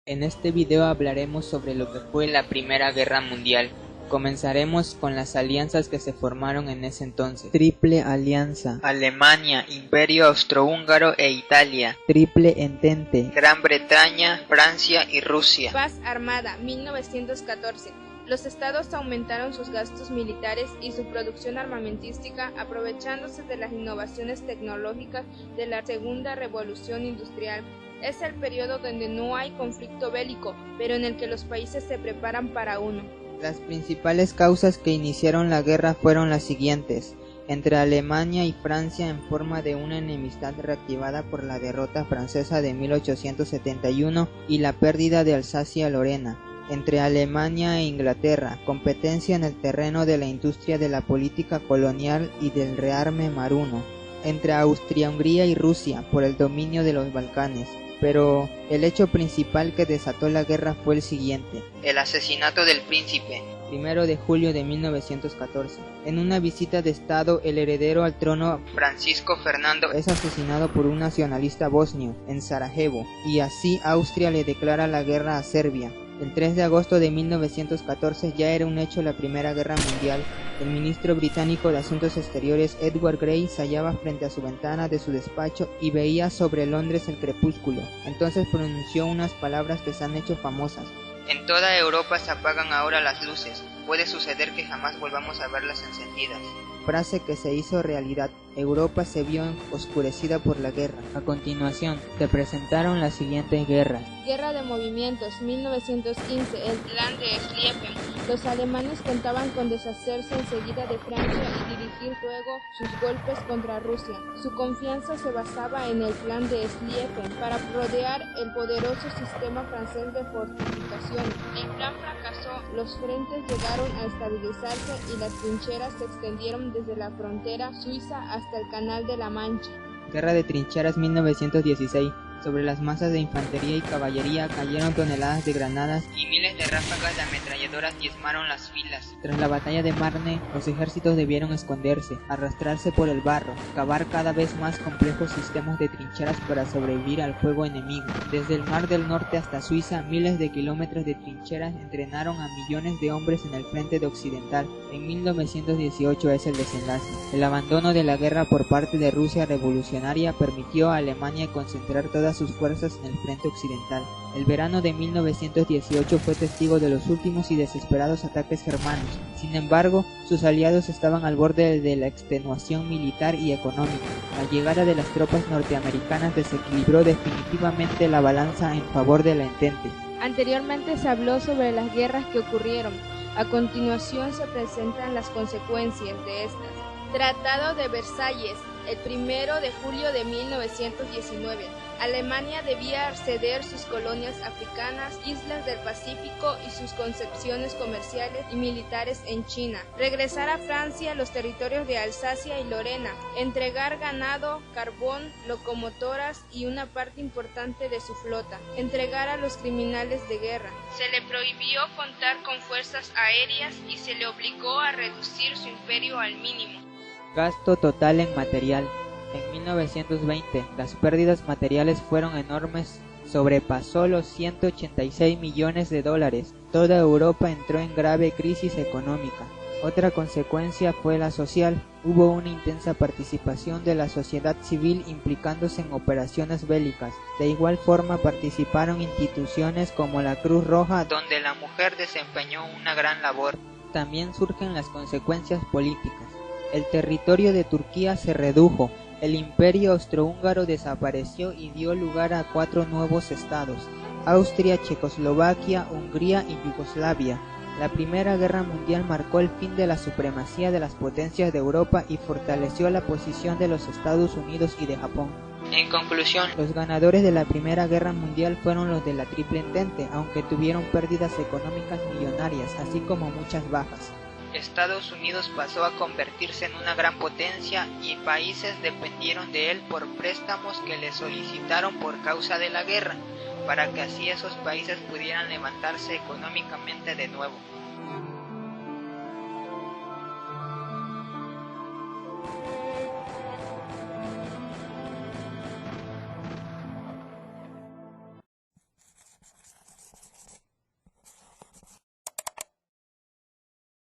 En este video hablaremos sobre lo que fue la Primera Guerra Mundial. Comenzaremos con las alianzas que se formaron en ese entonces. Triple Alianza: Alemania, Imperio Austrohúngaro e Italia. Triple Entente: Gran Bretaña, Francia y Rusia. Paz Armada, 1914. Los estados aumentaron sus gastos militares y su producción armamentística, aprovechándose de las innovaciones tecnológicas de la Segunda Revolución Industrial. Es el periodo donde no hay conflicto bélico, pero en el que los países se preparan para uno. Las principales causas que iniciaron la guerra fueron las siguientes: entre Alemania y Francia, en forma de una enemistad reactivada por la derrota francesa de 1871 y la pérdida de Alsacia-Lorena; entre Alemania e Inglaterra, competencia en el terreno de la industria de la política colonial y del rearme maruno; entre Austria-Hungría y Rusia, por el dominio de los Balcanes. Pero el hecho principal que desató la guerra fue el siguiente: el asesinato del príncipe. 1 de julio de 1914. En una visita de estado, el heredero al trono, Francisco Fernando, es asesinado por un nacionalista bosnio en Sarajevo, y así Austria le declara la guerra a Serbia. El 3 de agosto de 1914 ya era un hecho la Primera Guerra Mundial. El ministro británico de Asuntos Exteriores, Edward Grey, se hallaba frente a su ventana de su despacho y veía sobre Londres el crepúsculo. Entonces pronunció unas palabras que se han hecho famosas: en toda Europa se apagan ahora las luces. Puede suceder que jamás volvamos a verlas encendidas. Frase que se hizo realidad. Europa se vio oscurecida por la guerra. A continuación, se presentaron las siguientes guerras. Guerra de Movimientos, 1915, el Plan de Schlieffen. Los alemanes contaban con deshacerse enseguida de Francia y dirigir luego sus golpes contra Rusia. Su confianza se basaba en el Plan de Schlieffen para rodear el poderoso sistema francés de fortificaciones. El plan fracasó, los frentes llegaron a estabilizarse y las trincheras se extendieron desde la frontera suiza hasta el Canal de la Mancha. Guerra de Trincheras, 1916. Sobre las masas de infantería y caballería cayeron toneladas de granadas y miles de ráfagas de ametralladoras diezmaron las filas. Tras la batalla de Marne, los ejércitos debieron esconderse, arrastrarse por el barro, cavar cada vez más complejos sistemas de trincheras para sobrevivir al fuego enemigo. Desde el Mar del Norte hasta Suiza, miles de kilómetros de trincheras entrenaron a millones de hombres en el frente de occidental. En 1918 es el desenlace. El abandono de la guerra por parte de Rusia revolucionaria permitió a Alemania concentrar todas sus fuerzas en el frente occidental. El verano de 1918 fue testigo de los últimos y desesperados ataques germanos. Sin embargo, sus aliados estaban al borde de la extenuación militar y económica. La llegada de las tropas norteamericanas desequilibró definitivamente la balanza en favor de la Entente. Anteriormente se habló sobre las guerras que ocurrieron. A continuación se presentan las consecuencias de estas. Tratado de Versalles, el 1 de julio de 1919. Alemania debía ceder sus colonias africanas, islas del Pacífico y sus concepciones comerciales y militares en China. Regresar a Francia los territorios de Alsacia y Lorena. Entregar ganado, carbón, locomotoras y una parte importante de su flota. Entregar a los criminales de guerra. Se le prohibió contar con fuerzas aéreas y se le obligó a reducir su imperio al mínimo. Gasto total en material. En 1920, las pérdidas materiales fueron enormes, sobrepasó los 186 millones de dólares. Toda Europa entró en grave crisis económica. Otra consecuencia fue la social. Hubo una intensa participación de la sociedad civil implicándose en operaciones bélicas. De igual forma participaron instituciones como la Cruz Roja, donde la mujer desempeñó una gran labor. También surgen las consecuencias políticas. El territorio de Turquía se redujo. El Imperio Austrohúngaro desapareció y dio lugar a 4 nuevos estados: Austria, Checoslovaquia, Hungría y Yugoslavia. La Primera Guerra Mundial marcó el fin de la supremacía de las potencias de Europa y fortaleció la posición de los Estados Unidos y de Japón. En conclusión, los ganadores de la Primera Guerra Mundial fueron los de la Triple Entente, aunque tuvieron pérdidas económicas millonarias, así como muchas bajas. Estados Unidos pasó a convertirse en una gran potencia y países dependieron de él por préstamos que le solicitaron por causa de la guerra, para que así esos países pudieran levantarse económicamente de nuevo.